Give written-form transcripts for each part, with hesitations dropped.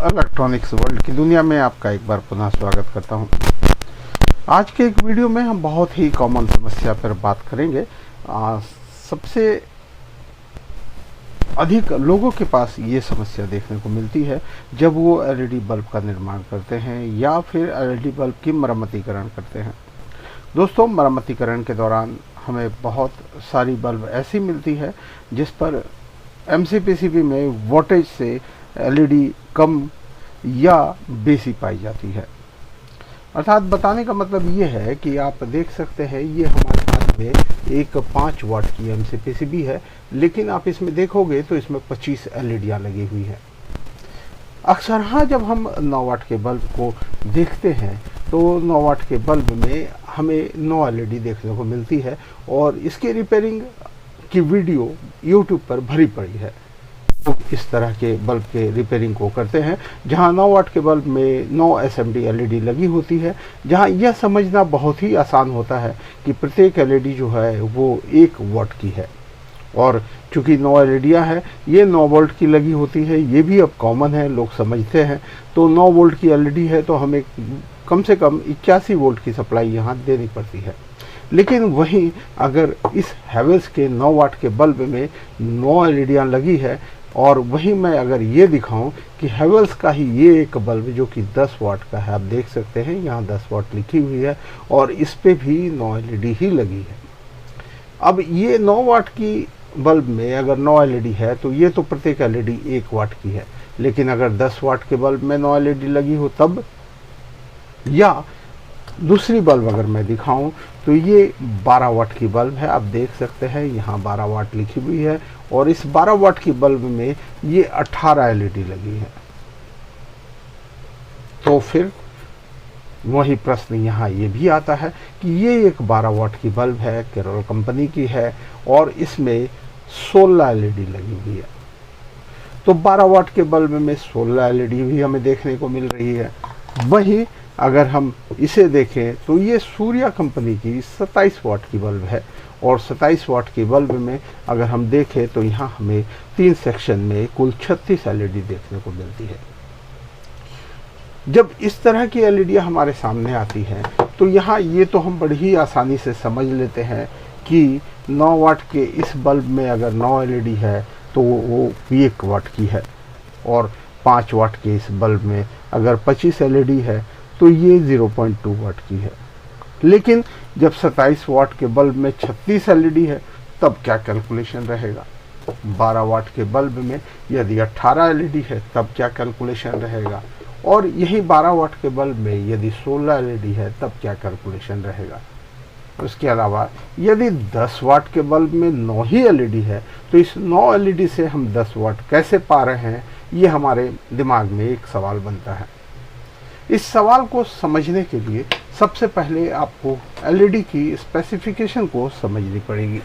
Electronics world की दुनिया में आपका एक बार पुनः स्वागत करता हूं। आज के एक वीडियो में हम बहुत ही कॉमन समस्या पर बात करेंगे। सबसे अधिक लोगों के पास ये समस्या देखने को मिलती है जब वो एलईडी बल्ब का निर्माण करते हैं या फिर एलईडी बल्ब की मरम्मतीकरण करते हैं। दोस्तों, मरम्मतीकरण के दौरान हमें बहुत सारी बल्ब ऐसी मिलती है जिस पर एमसीपीसीबी में वोल्टेज से एलईडी कम या बेसी पाई जाती है। अर्थात बताने का मतलब ये है कि आप देख सकते हैं ये हमारे हाथ में एक 5 वाट की एमसीपीसीबी है, लेकिन आप इसमें देखोगे तो इसमें 25 एलईडियाँ लगी हुई हैं। अक्सर हाँ, जब हम 9 वाट के बल्ब को देखते हैं तो 9 वाट के बल्ब में हमें 9 एलईडी देखने को मिलती है और इसकी रिपेयरिंग की वीडियो यूट्यूब पर भरी पड़ी है। तो इस तरह के बल्ब के रिपेयरिंग को करते हैं जहां 9 वाट के बल्ब में 9 एसएमडी एलईडी लगी होती है, जहां यह समझना बहुत ही आसान होता है कि प्रत्येक एलईडी जो है वो 1 वाट की है। और चूंकि 9 एलईडियाँ हैं, ये 9 वोल्ट की लगी होती है, ये भी अब कॉमन है, लोग समझते हैं। तो 9 वोल्ट की एलईडी है तो हमें कम से कम 81 वोल्ट की सप्लाई यहाँ देनी पड़ती है। लेकिन वहीं अगर इस हैवेल्स के 9 वाट के बल्ब में 9 एलईडियाँ लगी है और वहीं मैं अगर ये दिखाऊं कि हैवेल्स का ही ये एक बल्ब जो कि 10 वाट का है, आप देख सकते हैं यहाँ 10 वाट लिखी हुई है और इस पे भी 9 एलईडी ही लगी है। अब ये 9 वाट की बल्ब में अगर 9 एलईडी है तो ये तो प्रत्येक एलईडी 1 वाट की है, लेकिन अगर 10 वाट के बल्ब में 9 एलईडी लगी हो तब, या दूसरी बल्ब अगर मैं दिखाऊं तो ये 12 वाट की बल्ब है। आप देख सकते हैं यहाँ 12 वाट लिखी हुई है और इस 12 वाट की बल्ब में ये 18 एलईडी लगी है। तो फिर वही प्रश्न यहाँ ये भी आता है कि ये एक 12 वाट की बल्ब है, केरल कंपनी की है और इसमें 16 एलईडी लगी हुई है। तो 12 वाट के बल्ब में 16 एलईडी भी हमें देखने को मिल रही है। वहीं अगर हम इसे देखें तो ये सूर्या कंपनी की 27 वाट की बल्ब है और 27 वाट की बल्ब में अगर हम देखें तो यहाँ हमें 3 सेक्शन में कुल 36 एलईडी देखने को मिलती है। जब इस तरह की एलईडी हमारे सामने आती हैं तो यहाँ ये तो हम बड़ी ही आसानी से समझ लेते हैं कि 9 वाट के इस बल्ब में अगर 9 एलईडी है तो वो 1 वाट की है और 5 वाट के इस बल्ब में अगर 25 एलईडी है तो ये 0.2 वाट की है। लेकिन जब 27 वाट के बल्ब में 36 एलईडी है तब क्या कैलकुलेशन रहेगा? 12 वाट के बल्ब में यदि 18 एलईडी है तब क्या कैलकुलेशन रहेगा? और यही 12 वाट के बल्ब में यदि 16 एलईडी है तब क्या कैलकुलेशन रहेगा? उसके अलावा यदि 10 वाट के बल्ब में 9 ही एलईडी है तो इस 9 एलईडी से हम 10 वाट कैसे पा रहे हैं, ये हमारे दिमाग में एक सवाल बनता है। इस सवाल को समझने के लिए सबसे पहले आपको एलईडी की स्पेसिफिकेशन को समझनी पड़ेगी।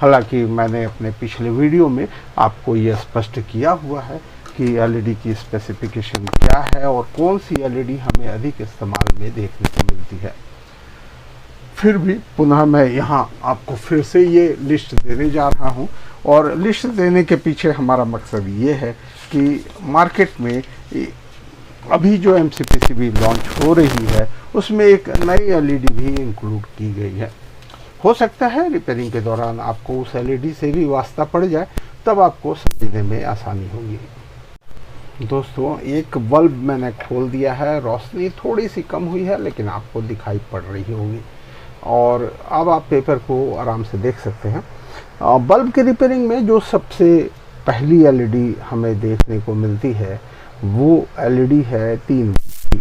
हालांकि मैंने अपने पिछले वीडियो में आपको यह स्पष्ट किया हुआ है कि एलईडी की स्पेसिफिकेशन क्या है और कौन सी एलईडी हमें अधिक इस्तेमाल में देखने को मिलती है। फिर भी पुनः मैं यहाँ आपको फिर से ये लिस्ट देने जा रहा हूँ और लिस्ट देने के पीछे हमारा मकसद ये है कि मार्केट में अभी जो एमसीपीसीबी लॉन्च हो रही है उसमें एक नई एलईडी भी इंक्लूड की गई है। हो सकता है रिपेयरिंग के दौरान आपको उस एलईडी से भी वास्ता पड़ जाए, तब आपको समझने में आसानी होगी। दोस्तों, एक बल्ब मैंने खोल दिया है, रोशनी थोड़ी सी कम हुई है लेकिन आपको दिखाई पड़ रही होगी और अब आप पेपर को आराम से देख सकते हैं। बल्ब के रिपेयरिंग में जो सबसे पहली एलईडी हमें देखने को मिलती है वो एलईडी है 3 वोल्ट की।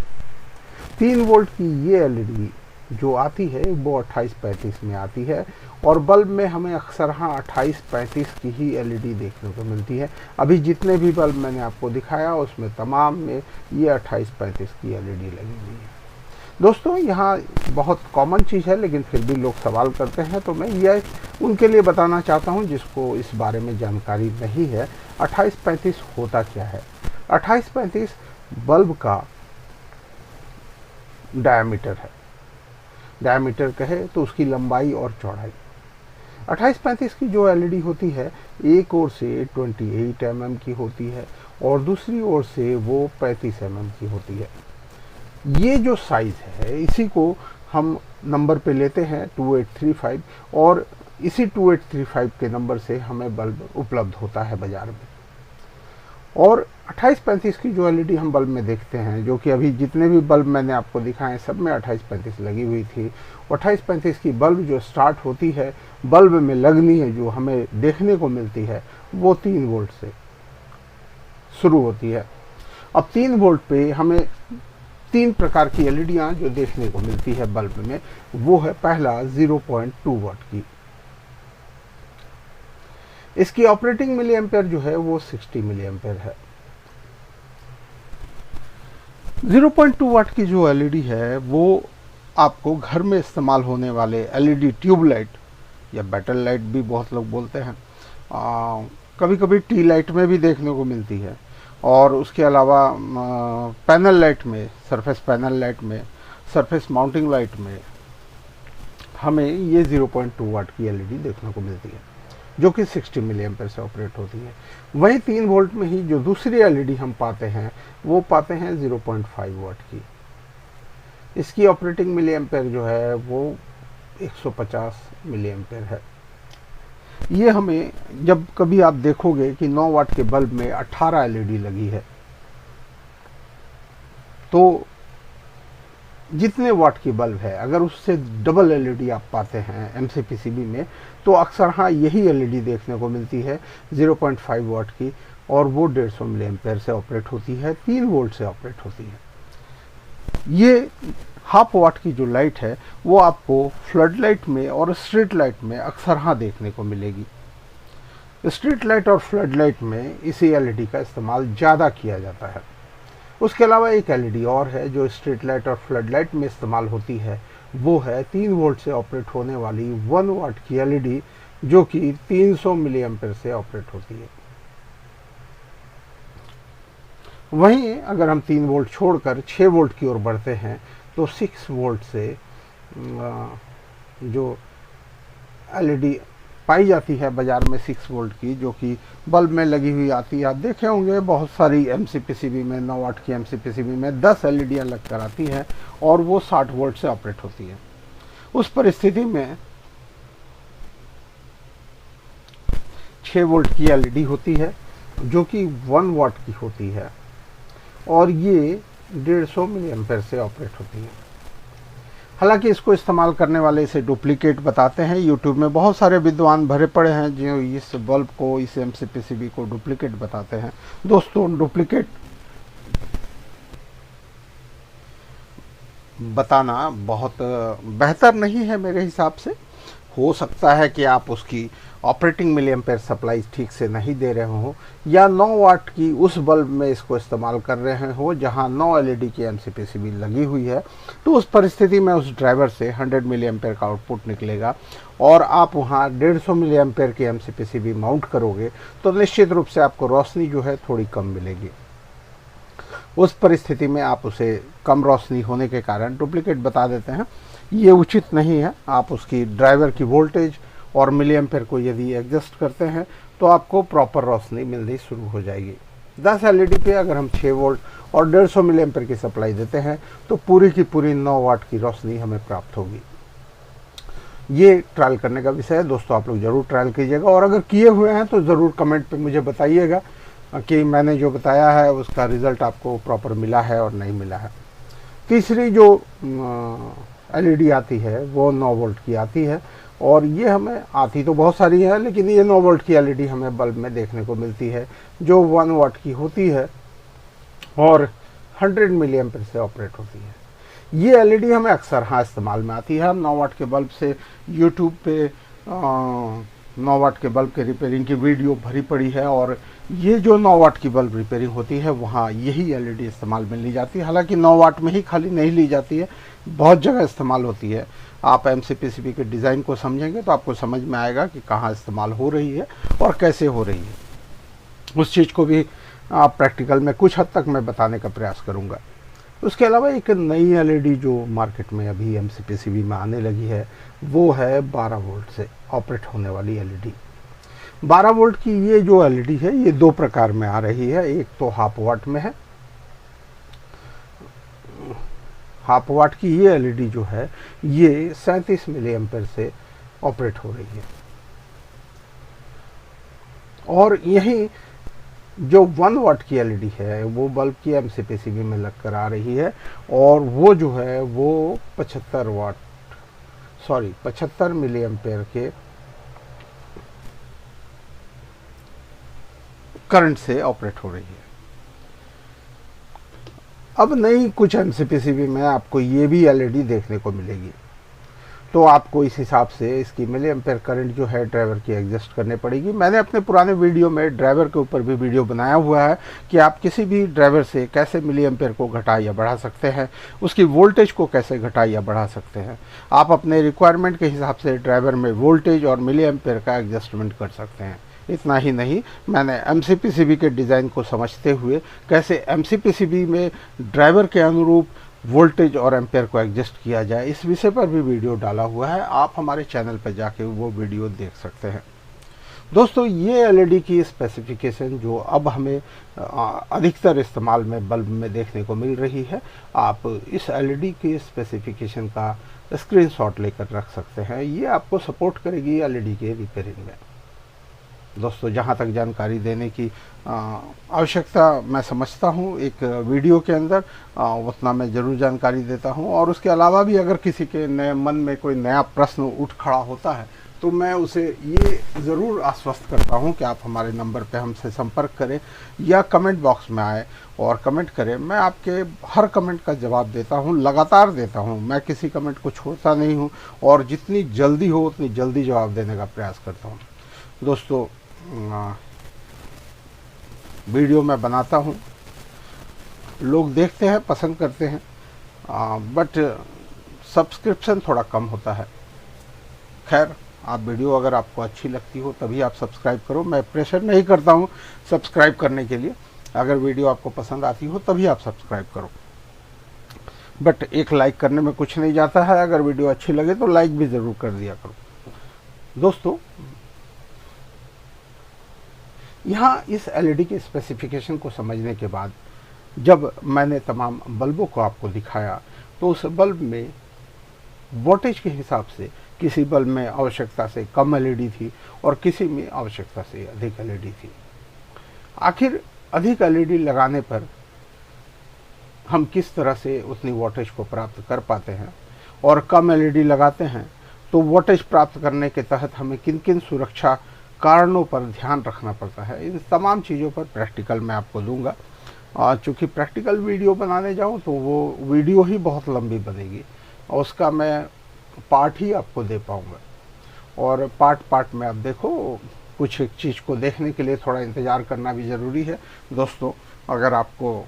3 वोल्ट की ये एलईडी जो आती है वो 28-35 में आती है और बल्ब में हमें अक्सर हाँ 28-35 की ही एलईडी देखने को मिलती है। अभी जितने भी बल्ब मैंने आपको दिखाया उसमें तमाम में ये 28-35 की एलईडी लगी हुई है। दोस्तों, यहाँ बहुत कॉमन चीज़ है लेकिन फिर भी लोग सवाल करते हैं, तो मैं यह उनके लिए बताना चाहता हूँ जिसको इस बारे में जानकारी नहीं है। 28-35 होता क्या है? 28-35 बल्ब का डायमीटर है। डायमीटर कहे तो उसकी लंबाई और चौड़ाई। 28-35 की जो एलईडी होती है एक ओर से 28 mm की होती है और दूसरी ओर से वो 35 mm की होती है। ये जो साइज़ है इसी को हम नंबर पे लेते हैं 2835, और इसी 2835 के नंबर से हमें बल्ब उपलब्ध होता है बाज़ार में। और 2835 की जो एलईडी हम बल्ब में देखते हैं, जो कि अभी जितने भी बल्ब मैंने आपको दिखाए सब में 2835 लगी हुई थी, 2835 की बल्ब जो स्टार्ट होती है बल्ब में लगनी है, जो हमें देखने को मिलती है, वो 3 वोल्ट से शुरू होती है। अब 3 वोल्ट पे हमें 3 प्रकार की एलईडियाँ जो देखने को मिलती है बल्ब में, वो है पहला 0.2 वाट की। इसकी ऑपरेटिंग मिली एम्पेयर जो है वो 60 मिली एम्पेयर है। 0.2 वाट की जो एलईडी है वो आपको घर में इस्तेमाल होने वाले एलईडी ट्यूबलाइट या बैटल लाइट भी बहुत लोग बोलते हैं, कभी कभी टी लाइट में भी देखने को मिलती है। और उसके अलावा पैनल लाइट में, सरफेस पैनल लाइट में, सरफेस माउंटिंग लाइट में हमें ये 0.2 वाट की एलईडी देखने को मिलती है, जो कि 60 मिली एम्पेयर से ऑपरेट होती है। वहीं 3 वोल्ट में ही जो दूसरी एलईडी हम पाते हैं वो पाते हैं 0.5 वाट की। इसकी ऑपरेटिंग मिली एम्पेयर जो है वो 150 मिली एम्पेयर है। ये हमें, जब कभी आप देखोगे कि 9 वाट के बल्ब में 18 एलईडी लगी है, तो जितने वाट की बल्ब है अगर उससे डबल एलईडी आप पाते हैं एमसीपीसीबी में, तो अक्सर हाँ यही एलईडी देखने को मिलती है 0.5 वाट की, और वो 150 मिली एम्पेयर से ऑपरेट होती है, 3 वोल्ट से ऑपरेट होती है। ये हाफ वाट की जो लाइट है वो आपको फ्लड लाइट में और स्ट्रीट लाइट में अक्सर हाँ देखने को मिलेगी। स्ट्रीट लाइट और फ्लड लाइट में इसी एलईडी का इस्तेमाल ज़्यादा किया जाता है। उसके अलावा एक एलईडी और है जो स्ट्रीट लाइट और फ्लड लाइट में इस्तेमाल होती है, वो है 3 वोल्ट से ऑपरेट होने वाली 1 वाट की एलईडी, जो कि 300 मिली एम्पेयर से ऑपरेट होती है। वहीं अगर हम 3 वोल्ट छोड़कर 6 वोल्ट की ओर बढ़ते हैं तो 6 वोल्ट से जो एलईडी पाई जाती है बाजार में 6 वोल्ट की, जो कि बल्ब में लगी हुई आती है। आप देखे होंगे बहुत सारी एमसीपीसीबी में, 9 वाट की एमसीपीसीबी में 10 एलईडियाँ लग कर आती हैं और वो 60 वोल्ट से ऑपरेट होती है। उस परिस्थिति में 6 वोल्ट की एलईडी होती है जो कि 1 वाट की होती है, और ये 150 मिली एम्पेयर से ऑपरेट होती है। हालांकि इसको इस्तेमाल करने वाले इसे डुप्लीकेट बताते हैं। यूट्यूब में बहुत सारे विद्वान भरे पड़े हैं जो इस बल्ब को, इस एमसीपीसीबी को डुप्लीकेट बताते हैं। दोस्तों, डुप्लीकेट बताना बहुत बेहतर नहीं है मेरे हिसाब से। हो सकता है कि आप उसकी ऑपरेटिंग मिली एम्पेयर सप्लाई ठीक से नहीं दे रहे हो, या 9 वाट की उस बल्ब में इसको इस्तेमाल कर रहे हो जहां 9 एलईडी की एमसीपीसीबी लगी हुई है, तो उस परिस्थिति में उस ड्राइवर से 100 मिली एम्पेयर का आउटपुट निकलेगा और आप वहां 150 मिली एम्पेयर की एमसीपीसीबी माउंट करोगे तो निश्चित रूप से आपको रोशनी जो है थोड़ी कम मिलेगी। उस परिस्थिति में आप उसे कम रोशनी होने के कारण डुप्लीकेट बता देते हैं। ये उचित नहीं है। आप उसकी ड्राइवर की वोल्टेज और मिली एम्पेयर को यदि एडजस्ट करते हैं तो आपको प्रॉपर रोशनी मिलनी शुरू हो जाएगी। 10 एलईडी पे अगर हम 6 वोल्ट और 150 मिली एम्पेयर की सप्लाई देते हैं तो पूरी की पूरी 9 वाट की रोशनी हमें प्राप्त होगी। ये ट्रायल करने का विषय है दोस्तों, आप लोग ज़रूर ट्रायल कीजिएगा, और अगर किए हुए हैं तो ज़रूर कमेंट पे मुझे बताइएगा कि मैंने जो बताया है उसका रिज़ल्ट आपको प्रॉपर मिला है और नहीं मिला है। तीसरी जो एलईडी आती है वो 9 वोल्ट की आती है, और ये हमें आती तो बहुत सारी है, लेकिन ये 9 वोल्ट की एलईडी हमें बल्ब में देखने को मिलती है जो 1 वाट की होती है और 100 मिली एम्पेयर से ऑपरेट होती है। ये एलईडी हमें अक्सर हाँ इस्तेमाल में आती है। हम 9 वाट के बल्ब से यूट्यूब पे 9 वाट के बल्ब के रिपेयरिंग की वीडियो भरी पड़ी है, और ये जो 9 वाट की बल्ब रिपेयरिंग होती है वहाँ यही एलईडी इस्तेमाल में ली जाती है। हालांकि 9 वाट में ही खाली नहीं ली जाती है, बहुत जगह इस्तेमाल होती है। आप एमसीपीसीबी के डिज़ाइन को समझेंगे तो आपको समझ में आएगा कि कहाँ इस्तेमाल हो रही है और कैसे हो रही है। उस चीज़ को भी प्रैक्टिकल में कुछ हद तक मैं बताने का प्रयास करूँगा। उसके अलावा एक नई एलईडी जो मार्केट में अभी एमसीपीसीबी में आने लगी है वो है 12 वोल्ट से ऑपरेट होने वाली एलईडी। 12 वोल्ट की ये जो एलईडी है ये दो प्रकार में आ रही है। एक तो हाफ वाट में है। हाफ वाट की ये एलईडी जो है ये 37 मिली एम्पेयर से ऑपरेट हो रही है। और यही जो 1 वाट की एलईडी है वो बल्ब की एमसीपीसीबी में लगकर आ रही है, और वो जो है वो 75 मिली एम्पेयर के करंट से ऑपरेट हो रही है। अब नई कुछ एमसीपीसीबी में आपको ये भी एलईडी देखने को मिलेगी, तो आपको इस हिसाब से इसकी मिली एम्पेयर करंट जो है ड्राइवर की एडजस्ट करनी पड़ेगी। मैंने अपने पुराने वीडियो में ड्राइवर के ऊपर भी वीडियो बनाया हुआ है कि आप किसी भी ड्राइवर से कैसे मिली एम्पेयर को घटा या बढ़ा सकते हैं, उसकी वोल्टेज को कैसे घटा या बढ़ा सकते हैं। आप अपने रिक्वायरमेंट के हिसाब से ड्राइवर में वोल्टेज और मिली एम्पेयर का एडजस्टमेंट कर सकते हैं। इतना ही नहीं, मैंने एमसीपीसीबी के डिज़ाइन को समझते हुए कैसे एमसीपीसीबी में ड्राइवर के अनुरूप वोल्टेज और एम्पेयर को एडजस्ट किया जाए, इस विषय पर भी वीडियो डाला हुआ है। आप हमारे चैनल पर जाके वो वीडियो देख सकते हैं। दोस्तों, ये एलईडी की स्पेसिफिकेशन जो अब हमें अधिकतर इस्तेमाल में बल्ब में देखने को मिल रही है, आप इस एलईडी की स्पेसिफिकेशन का स्क्रीनशॉट लेकर रख सकते हैं। ये आपको सपोर्ट करेगी एलईडी के रिपेयरिंग में। दोस्तों, जहाँ तक जानकारी देने की आवश्यकता मैं समझता हूँ एक वीडियो के अंदर, उतना मैं ज़रूर जानकारी देता हूँ। और उसके अलावा भी अगर किसी के नए मन में कोई नया प्रश्न उठ खड़ा होता है तो मैं उसे ये ज़रूर आश्वस्त करता हूँ कि आप हमारे नंबर पे हमसे संपर्क करें या कमेंट बॉक्स में आए और कमेंट करें। मैं आपके हर कमेंट का जवाब देता हूँ, लगातार देता हूँ। मैं किसी कमेंट को छोड़ता नहीं हूँ और जितनी जल्दी हो उतनी जल्दी जवाब देने का प्रयास करता हूँ। दोस्तों, वीडियो मैं बनाता हूँ, लोग देखते हैं, पसंद करते हैं, बट सब्सक्रिप्शन थोड़ा कम होता है। खैर, आप वीडियो अगर आपको अच्छी लगती हो तभी आप सब्सक्राइब करो। मैं प्रेशर नहीं करता हूँ सब्सक्राइब करने के लिए। अगर वीडियो आपको पसंद आती हो तभी आप सब्सक्राइब करो, बट एक लाइक करने में कुछ नहीं जाता है। अगर वीडियो अच्छी लगे तो लाइक भी ज़रूर कर दिया करो। दोस्तों, यहाँ इस एलईडी की स्पेसिफिकेशन को समझने के बाद जब मैंने तमाम बल्बों को आपको दिखाया तो उस बल्ब में वोल्टेज के हिसाब से किसी बल्ब में आवश्यकता से कम एलईडी थी और किसी में आवश्यकता से अधिक एलईडी थी। आखिर अधिक एलईडी लगाने पर हम किस तरह से उतनी वोल्टेज को प्राप्त कर पाते हैं, और कम एलईडी लगाते हैं तो वोल्टेज प्राप्त करने के तहत हमें किन किन सुरक्षा कारणों पर ध्यान रखना पड़ता है, इन तमाम चीज़ों पर प्रैक्टिकल मैं आपको दूंगा। चूँकि प्रैक्टिकल वीडियो बनाने जाऊं तो वो वीडियो ही बहुत लंबी बनेगी और उसका मैं पार्ट ही आपको दे पाऊंगा। और पार्ट में आप देखो, कुछ एक चीज़ को देखने के लिए थोड़ा इंतज़ार करना भी ज़रूरी है। दोस्तों, अगर आपको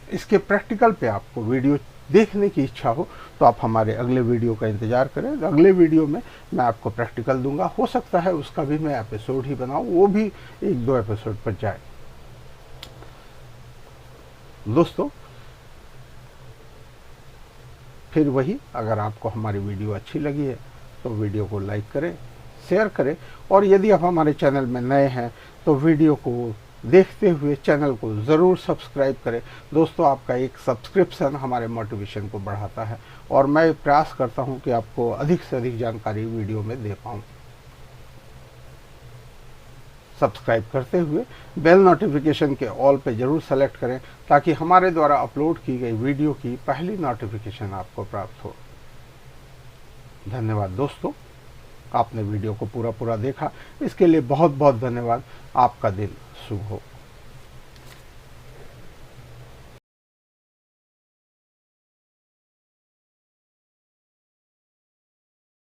इसके प्रैक्टिकल पे आपको वीडियो देखने की इच्छा हो तो आप हमारे अगले वीडियो का इंतज़ार करें। अगले वीडियो में मैं आपको प्रैक्टिकल दूंगा। हो सकता है उसका भी मैं एपिसोड ही बनाऊं, वो भी 1-2 एपिसोड पर जाए। दोस्तों, फिर वही, अगर आपको हमारी वीडियो अच्छी लगी है तो वीडियो को लाइक करें, शेयर करें, और यदि आप हमारे चैनल में नए हैं तो वीडियो को देखते हुए चैनल को ज़रूर सब्सक्राइब करें। दोस्तों, आपका एक सब्सक्रिप्शन हमारे मोटिवेशन को बढ़ाता है और मैं प्रयास करता हूं कि आपको अधिक से अधिक जानकारी वीडियो में दे पाऊं। सब्सक्राइब करते हुए बेल नोटिफिकेशन के ऑल पे ज़रूर सेलेक्ट करें ताकि हमारे द्वारा अपलोड की गई वीडियो की पहली नोटिफिकेशन आपको प्राप्त हो। धन्यवाद दोस्तों, आपने वीडियो को पूरा देखा, इसके लिए बहुत बहुत धन्यवाद। आपका दिन शुभ हो।